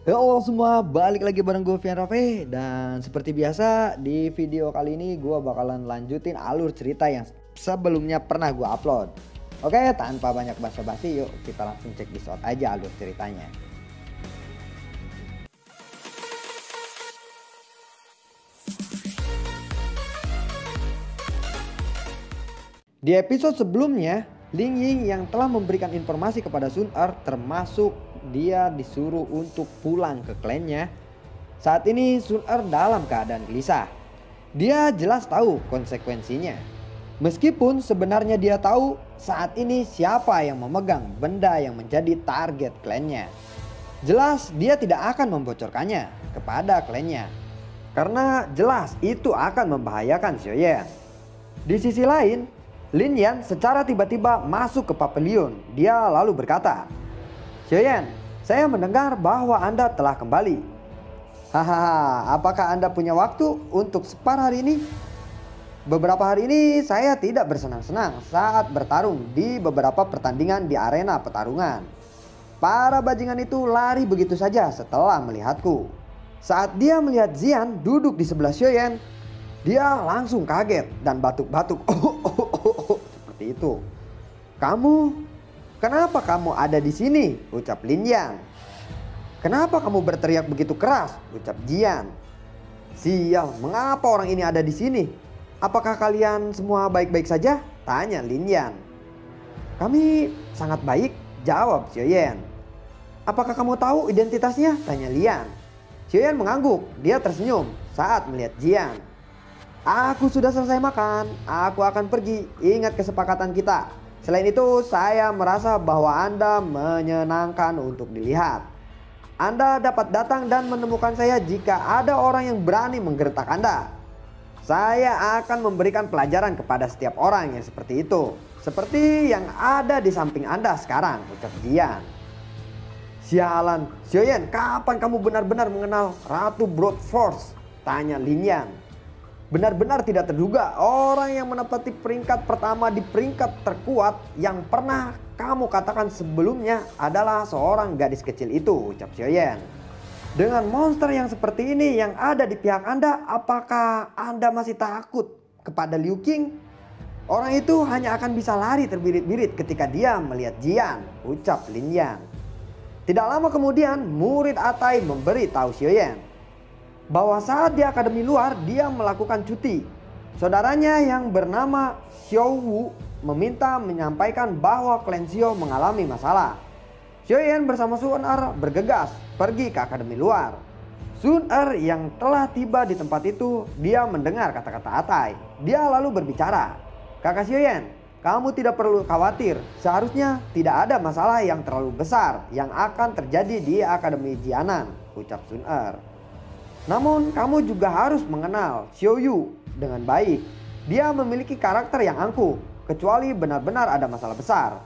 Halo semua, balik lagi bareng gue Vian Rafe. Dan seperti biasa di video kali ini gue bakalan lanjutin alur cerita yang sebelumnya pernah gue upload. Oke, tanpa banyak basa-basi yuk kita langsung cek di shot aja alur ceritanya. Di episode sebelumnya, Ling Ying yang telah memberikan informasi kepada Sun Er, termasuk dia disuruh untuk pulang ke klannya. Saat ini Sun Er dalam keadaan gelisah. Dia jelas tahu konsekuensinya. Meskipun sebenarnya dia tahu saat ini siapa yang memegang benda yang menjadi target klannya. Jelas dia tidak akan membocorkannya kepada klannya. Karena jelas itu akan membahayakan Xiaoyan. Di sisi lain, Lin Yan secara tiba-tiba masuk ke pavilion. Dia lalu berkata, "Xiaoyan, saya mendengar bahwa Anda telah kembali. Hahaha, apakah Anda punya waktu untuk spar hari ini?" Beberapa hari ini saya tidak bersenang-senang saat bertarung di beberapa pertandingan di arena pertarungan. Para bajingan itu lari begitu saja setelah melihatku. Saat dia melihat Xian duduk di sebelah Xiaoyan, dia langsung kaget dan batuk-batuk. Seperti itu. Kenapa kamu ada di sini?" ucap Lin Yan. "Kenapa kamu berteriak begitu keras?" ucap Jian. "Sial, mengapa orang ini ada di sini? Apakah kalian semua baik-baik saja?" tanya Lin Yan. "Kami sangat baik," jawab Xiaoyan. "Apakah kamu tahu identitasnya?" tanya Lian. Xiaoyan mengangguk. Dia tersenyum saat melihat Jian. "Aku sudah selesai makan. Aku akan pergi. Ingat kesepakatan kita. Selain itu, saya merasa bahwa Anda menyenangkan untuk dilihat. Anda dapat datang dan menemukan saya jika ada orang yang berani menggertak Anda. Saya akan memberikan pelajaran kepada setiap orang yang seperti itu. Seperti yang ada di samping Anda sekarang," ucap Jian. "Sialan, Xiaoyan, kapan kamu benar-benar mengenal Ratu Brute Force?" tanya Lin Yan. "Benar-benar tidak terduga orang yang menempati peringkat pertama di peringkat terkuat yang pernah kamu katakan sebelumnya adalah seorang gadis kecil itu," ucap Xiaoyan. "Dengan monster yang seperti ini yang ada di pihak Anda, apakah Anda masih takut kepada Liu Qing? Orang itu hanya akan bisa lari terbirit-birit ketika dia melihat Jian," ucap Lin Yan. Tidak lama kemudian, murid Atai memberi tahu Xiaoyan bahwa saat di akademi luar dia melakukan cuti. Saudaranya yang bernama Xiao Wu meminta menyampaikan bahwa klan Xiao mengalami masalah. Xiaoyan bersama Sun Er bergegas pergi ke akademi luar. Sun Er yang telah tiba di tempat itu, dia mendengar kata-kata Atai. Dia lalu berbicara, "Kakak Xiaoyan, kamu tidak perlu khawatir. Seharusnya tidak ada masalah yang terlalu besar yang akan terjadi di akademi Jianan," ucap Sun Er. "Namun kamu juga harus mengenal Xiao Yu dengan baik. Dia memiliki karakter yang angkuh. Kecuali benar-benar ada masalah besar,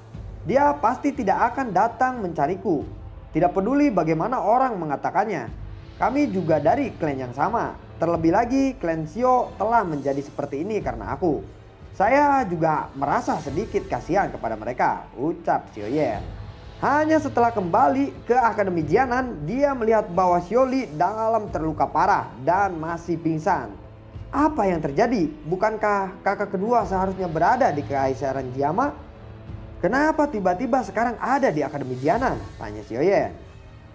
dia pasti tidak akan datang mencariku. Tidak peduli bagaimana orang mengatakannya. Kami juga dari klan yang sama. Terlebih lagi klan Xiao telah menjadi seperti ini karena aku. Saya juga merasa sedikit kasihan kepada mereka," ucap Xiaoyan. Hanya setelah kembali ke Akademi Jianan, dia melihat bahwa Xiaoli dalam terluka parah dan masih pingsan. "Apa yang terjadi? Bukankah kakak kedua seharusnya berada di Kekaisaran Jiama? Kenapa tiba-tiba sekarang ada di Akademi Jianan?" tanya Xiaoyan.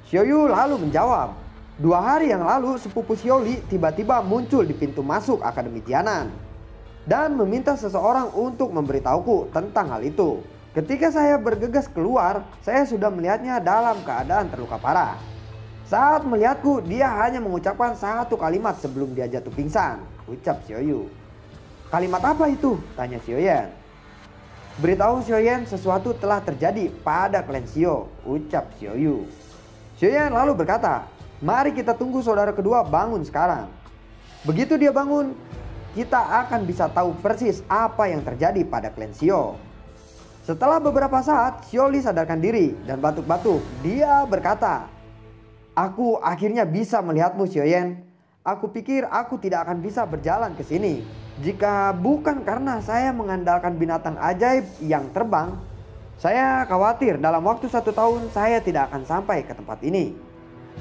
Xiaoyu lalu menjawab, 2 hari yang lalu sepupu Xiaoli tiba-tiba muncul di pintu masuk Akademi Jianan dan meminta seseorang untuk memberitahuku tentang hal itu. Ketika saya bergegas keluar, saya sudah melihatnya dalam keadaan terluka parah. Saat melihatku, dia hanya mengucapkan satu kalimat sebelum dia jatuh pingsan," ucap Xiaoyu. "Kalimat apa itu?" tanya Xiaoyan. "Beritahu Xiaoyan sesuatu telah terjadi pada klan Xiao," ucap Xiaoyu. Xiaoyan lalu berkata, "Mari kita tunggu saudara kedua bangun sekarang. Begitu dia bangun, kita akan bisa tahu persis apa yang terjadi pada klan Xiao." Setelah beberapa saat, Xiaoli sadarkan diri dan batuk-batuk. Dia berkata, "Aku akhirnya bisa melihatmu, Xiaoyan. Aku pikir aku tidak akan bisa berjalan ke sini jika bukan karena saya mengandalkan binatang ajaib yang terbang. Saya khawatir dalam waktu 1 tahun saya tidak akan sampai ke tempat ini.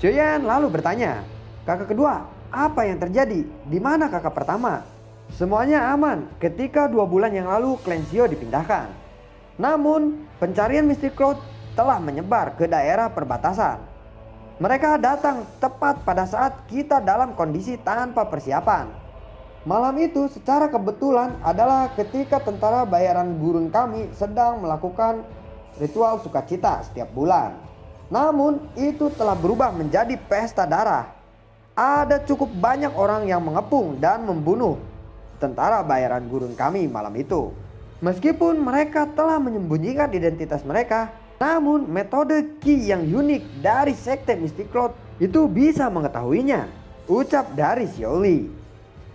Xiaoyan lalu bertanya, "Kakak kedua, apa yang terjadi? Di mana kakak pertama?" Semuanya aman ketika 2 bulan yang lalu klan Xiao dipindahkan. Namun, pencarian Mystic Cloud telah menyebar ke daerah perbatasan. Mereka datang tepat pada saat kita dalam kondisi tanpa persiapan. Malam itu secara kebetulan adalah ketika tentara bayaran gurun kami sedang melakukan ritual sukacita setiap bulan. Namun itu telah berubah menjadi pesta darah. Ada cukup banyak orang yang mengepung dan membunuh tentara bayaran gurun kami malam itu. Meskipun mereka telah menyembunyikan identitas mereka, namun metode Qi yang unik dari Sekte Mystic Cloud itu bisa mengetahuinya, ucap dari Xiaoli.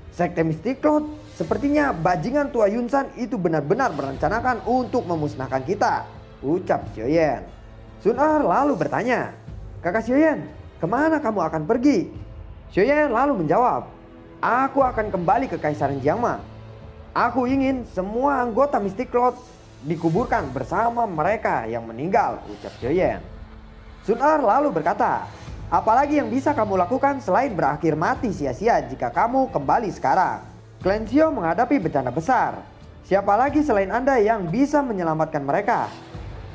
Sekte Mystic Cloud sepertinya bajingan tua Yunsan itu benar-benar merencanakan untuk memusnahkan kita, ucap Xiaoyan. Sun Er lalu bertanya, "Kakak Xiaoyan, kemana kamu akan pergi?" Xiaoyan lalu menjawab, "Aku akan kembali ke Kaisaran Jiangma. Aku ingin semua anggota Mystic Cloud dikuburkan bersama mereka yang meninggal," ucap Xiaoyan. Sun Er lalu berkata, "Apalagi yang bisa kamu lakukan selain berakhir mati sia-sia jika kamu kembali sekarang? Klan Xiao menghadapi bencana besar. Siapa lagi selain Anda yang bisa menyelamatkan mereka?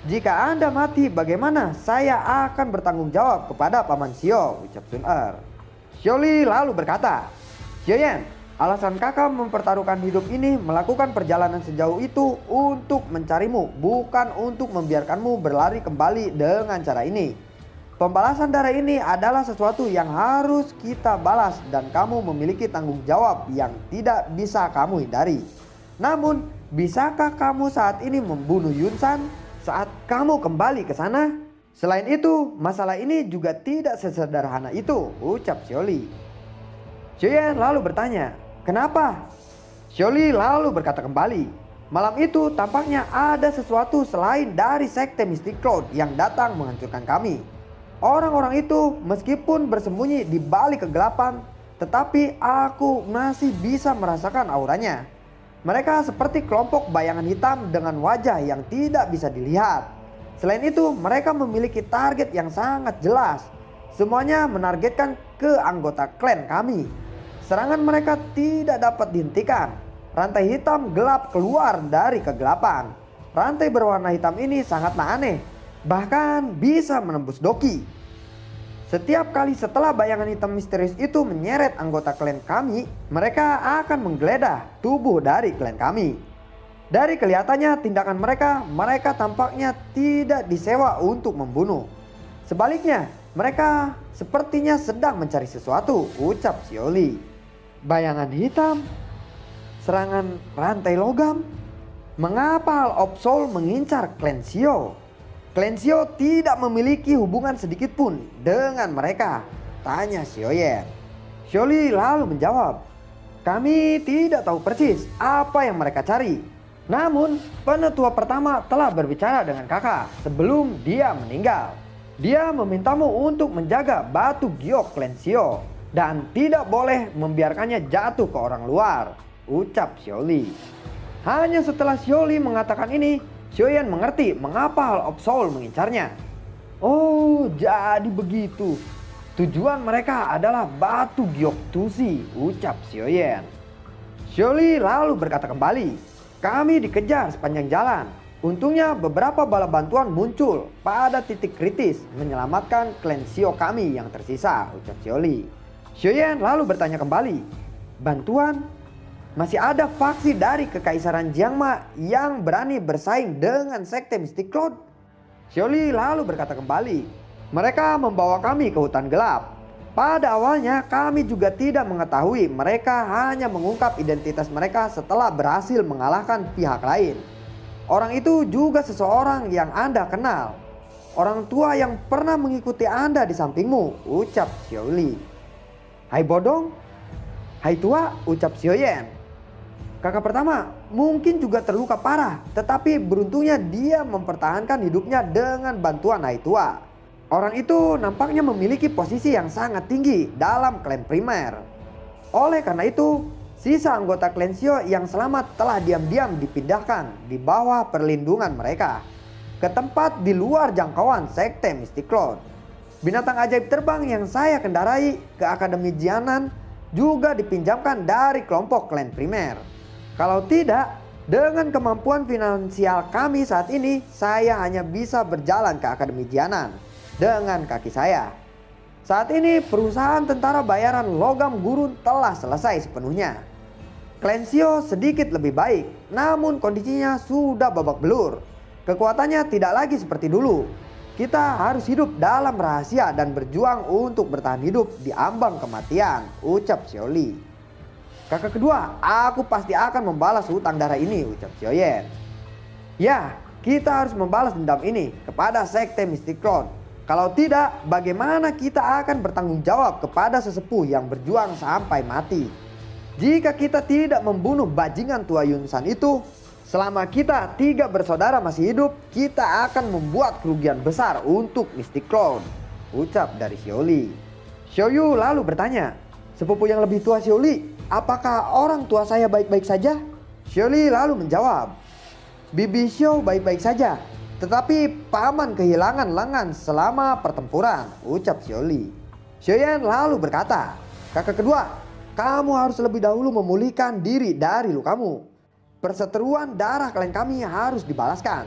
Jika Anda mati, bagaimana saya akan bertanggung jawab kepada Paman Xiao," ucap Sun Er. Xiaoli lalu berkata, "Xiaoyan, alasan kakak mempertaruhkan hidup ini melakukan perjalanan sejauh itu untuk mencarimu, bukan untuk membiarkanmu berlari kembali dengan cara ini. Pembalasan darah ini adalah sesuatu yang harus kita balas dan kamu memiliki tanggung jawab yang tidak bisa kamu hindari. Namun, bisakah kamu saat ini membunuh Yunsan saat kamu kembali ke sana? Selain itu, masalah ini juga tidak sesederhana itu," ucap Xiaoli. Xiaoyan lalu bertanya, "Kenapa?" Xiaoli lalu berkata kembali, "Malam itu tampaknya ada sesuatu selain dari Sekte Mystic Cloud yang datang menghancurkan kami. Orang-orang itu meskipun bersembunyi di balik kegelapan, tetapi aku masih bisa merasakan auranya. Mereka seperti kelompok bayangan hitam dengan wajah yang tidak bisa dilihat. Selain itu, mereka memiliki target yang sangat jelas. Semuanya menargetkan ke anggota klan kami. Serangan mereka tidak dapat dihentikan. Rantai hitam gelap keluar dari kegelapan. Rantai berwarna hitam ini sangatlah aneh, bahkan bisa menembus doki. Setiap kali setelah bayangan hitam misterius itu menyeret anggota klan kami, mereka akan menggeledah tubuh dari klan kami. Dari kelihatannya tindakan mereka tampaknya tidak disewa untuk membunuh. Sebaliknya, mereka sepertinya sedang mencari sesuatu," ucap Xiaoli. "Bayangan hitam, serangan rantai logam, mengapa Al Absol mengincar klan Xiao? Klan Xiao tidak memiliki hubungan sedikit pun dengan mereka," tanya Xiaoyan. Xiaoli lalu menjawab, "Kami tidak tahu persis apa yang mereka cari. Namun, penetua pertama telah berbicara dengan kakak sebelum dia meninggal. Dia memintamu untuk menjaga batu giok klan Xiao dan tidak boleh membiarkannya jatuh ke orang luar," ucap Xiaoli. Hanya setelah Xiaoli mengatakan ini, Xiaoyan mengerti mengapa Al Absol mengincarnya. "Oh, jadi begitu. Tujuan mereka adalah batu giok Tusi," ucap Xiaoyan. Xiaoli lalu berkata kembali, "Kami dikejar sepanjang jalan. Untungnya beberapa bala bantuan muncul pada titik kritis menyelamatkan klan Xiao kami yang tersisa," ucap Xiaoli. Xiaoyan lalu bertanya kembali, "Bantuan? Masih ada faksi dari Kekaisaran Jiangma yang berani bersaing dengan Sekte Mystic Cloud?" Xiaoli lalu berkata kembali, "Mereka membawa kami ke hutan gelap. Pada awalnya kami juga tidak mengetahui, mereka hanya mengungkap identitas mereka setelah berhasil mengalahkan pihak lain. Orang itu juga seseorang yang Anda kenal. Orang tua yang pernah mengikuti Anda di sampingmu," ucap Xiaoli. "Hai bodong, hai tua," ucap Xiaoyan. "Kakak pertama mungkin juga terluka parah, tetapi beruntungnya dia mempertahankan hidupnya dengan bantuan Hai Tua. Orang itu nampaknya memiliki posisi yang sangat tinggi dalam klan primer. Oleh karena itu, sisa anggota klan Xiao yang selamat telah diam-diam dipindahkan di bawah perlindungan mereka ke tempat di luar jangkauan Sekte Mystic Cloud. Binatang ajaib terbang yang saya kendarai ke Akademi Jianan juga dipinjamkan dari kelompok klan primer. Kalau tidak, dengan kemampuan finansial kami saat ini, saya hanya bisa berjalan ke Akademi Jianan dengan kaki saya. Saat ini perusahaan tentara bayaran logam gurun telah selesai sepenuhnya. Klan Xiao sedikit lebih baik, namun kondisinya sudah babak belur. Kekuatannya tidak lagi seperti dulu. Kita harus hidup dalam rahasia dan berjuang untuk bertahan hidup di ambang kematian, ucap Xiaoli. Kakak kedua, aku pasti akan membalas hutang darah ini, ucap Xiaoyan. Ya, kita harus membalas dendam ini kepada Sekte Mystic Cloud. Kalau tidak, bagaimana kita akan bertanggung jawab kepada sesepuh yang berjuang sampai mati? Jika kita tidak membunuh bajingan tua Yunsan itu, selama kita 3 bersaudara masih hidup, kita akan membuat kerugian besar untuk Mystic Cloud, ucap dari Xiaoli. Xiaoyu lalu bertanya, sepupu yang lebih tua Xiaoli, apakah orang tua saya baik-baik saja? Xiaoli lalu menjawab, Bibi Xiao baik-baik saja, tetapi paman kehilangan lengan selama pertempuran, ucap Xiaoli. Xiaoyan lalu berkata, kakak kedua, kamu harus lebih dahulu memulihkan diri dari lukamu. Perseteruan darah klan kami harus dibalaskan.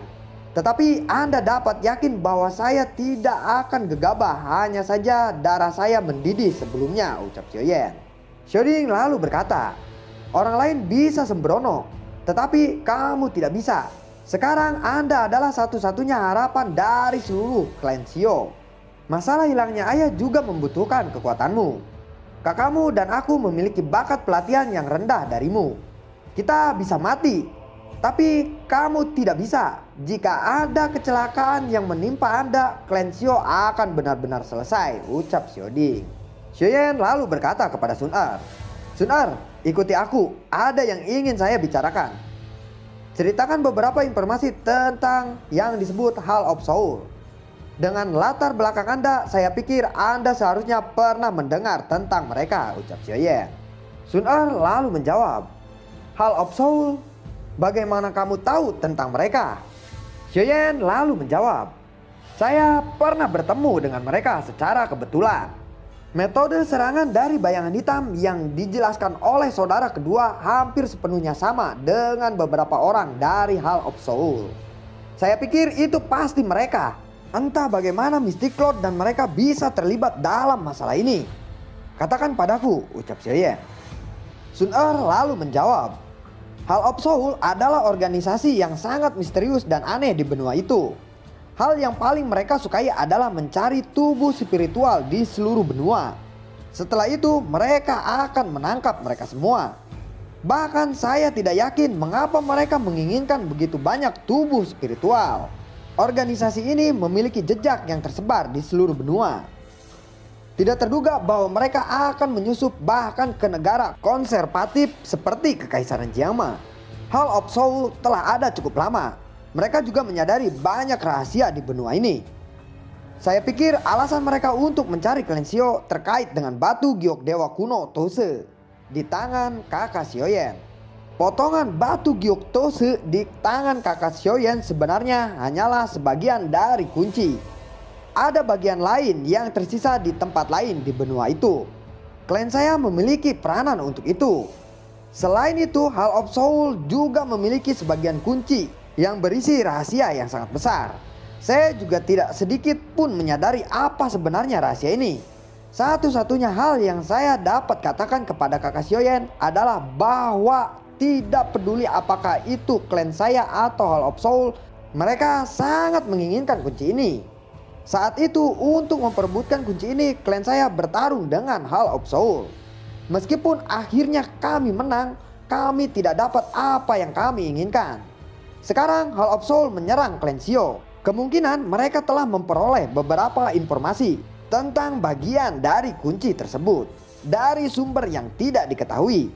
Tetapi Anda dapat yakin bahwa saya tidak akan gegabah, hanya saja darah saya mendidih sebelumnya, ucap Xiaoyan. Xiaoding lalu berkata, orang lain bisa sembrono, tetapi kamu tidak bisa. Sekarang Anda adalah satu-satunya harapan dari seluruh klan Xiao. Masalah hilangnya ayah juga membutuhkan kekuatanmu. Kakakmu dan aku memiliki bakat pelatihan yang rendah darimu. Kita bisa mati, tapi kamu tidak bisa. Jika ada kecelakaan yang menimpa Anda, klan Xiao akan benar-benar selesai, ucap Xiaoding. Xiaoyan lalu berkata kepada Sun Er, Sun Er, ikuti aku, ada yang ingin saya bicarakan. Ceritakan beberapa informasi tentang yang disebut Hall of Soul. Dengan latar belakang Anda, saya pikir Anda seharusnya pernah mendengar tentang mereka, ucap Xiaoyan. Sun Er lalu menjawab, Hall of Soul, bagaimana kamu tahu tentang mereka? Xiaoyan lalu menjawab, saya pernah bertemu dengan mereka secara kebetulan. Metode serangan dari bayangan hitam yang dijelaskan oleh saudara kedua hampir sepenuhnya sama dengan beberapa orang dari Hall of Soul. Saya pikir itu pasti mereka. Entah bagaimana Mystic Cloud dan mereka bisa terlibat dalam masalah ini. Katakan padaku, ucap Xiaoyan. Sun Er lalu menjawab, Hall of Soul adalah organisasi yang sangat misterius dan aneh di benua itu. Hal yang paling mereka sukai adalah mencari tubuh spiritual di seluruh benua. Setelah itu mereka akan menangkap mereka semua. Bahkan saya tidak yakin mengapa mereka menginginkan begitu banyak tubuh spiritual. Organisasi ini memiliki jejak yang tersebar di seluruh benua. Tidak terduga bahwa mereka akan menyusup bahkan ke negara konservatif seperti Kekaisaran Jiangma. Hall of Soul telah ada cukup lama. Mereka juga menyadari banyak rahasia di benua ini. Saya pikir alasan mereka untuk mencari klan Xiao terkait dengan batu giok dewa kuno Tose di tangan kakak Xiaoyan. Potongan batu giok Tose di tangan kakak Xiaoyan sebenarnya hanyalah sebagian dari kunci. Ada bagian lain yang tersisa di tempat lain di benua itu. Klan saya memiliki peranan untuk itu. Selain itu, Hall of Soul juga memiliki sebagian kunci yang berisi rahasia yang sangat besar. Saya juga tidak sedikit pun menyadari apa sebenarnya rahasia ini. Satu-satunya hal yang saya dapat katakan kepada kakak Xiaoyan adalah bahwa tidak peduli apakah itu klan saya atau Hall of Soul, mereka sangat menginginkan kunci ini. Saat itu untuk memperebutkan kunci ini, klan saya bertarung dengan Hall of Soul. Meskipun akhirnya kami menang, kami tidak dapat apa yang kami inginkan. Sekarang Hall of Soul menyerang klan Xiao. Kemungkinan mereka telah memperoleh beberapa informasi tentang bagian dari kunci tersebut dari sumber yang tidak diketahui.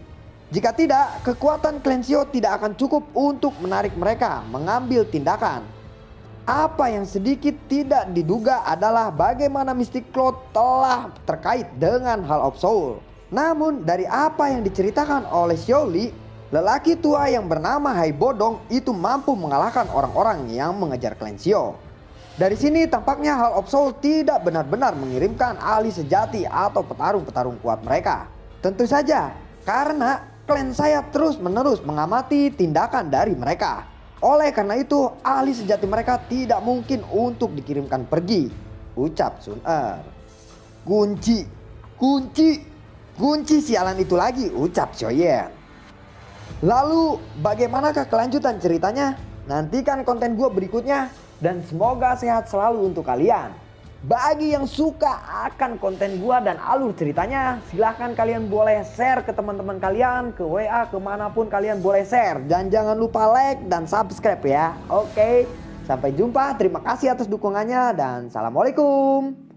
Jika tidak, kekuatan klan Xiao tidak akan cukup untuk menarik mereka mengambil tindakan. Apa yang sedikit tidak diduga adalah bagaimana Mystic Cloud telah terkait dengan Hall of Soul. Namun dari apa yang diceritakan oleh Xiaoli, lelaki tua yang bernama Hai Bodong itu mampu mengalahkan orang-orang yang mengejar klan Xiao. Dari sini tampaknya Hall of Soul tidak benar-benar mengirimkan ahli sejati atau petarung-petarung kuat mereka. Tentu saja karena klan saya terus-menerus mengamati tindakan dari mereka. Oleh karena itu ahli sejati mereka tidak mungkin untuk dikirimkan pergi, ucap Sun Er. Kunci sialan itu lagi, ucap Xiaoyan. Lalu bagaimanakah kelanjutan ceritanya? Nantikan konten gue berikutnya dan semoga sehat selalu untuk kalian. Bagi yang suka akan konten gue dan alur ceritanya, silahkan kalian boleh share ke teman-teman kalian, ke WA, kemanapun kalian boleh share. Dan jangan lupa like dan subscribe ya. Oke, sampai jumpa. Terima kasih atas dukungannya dan assalamualaikum.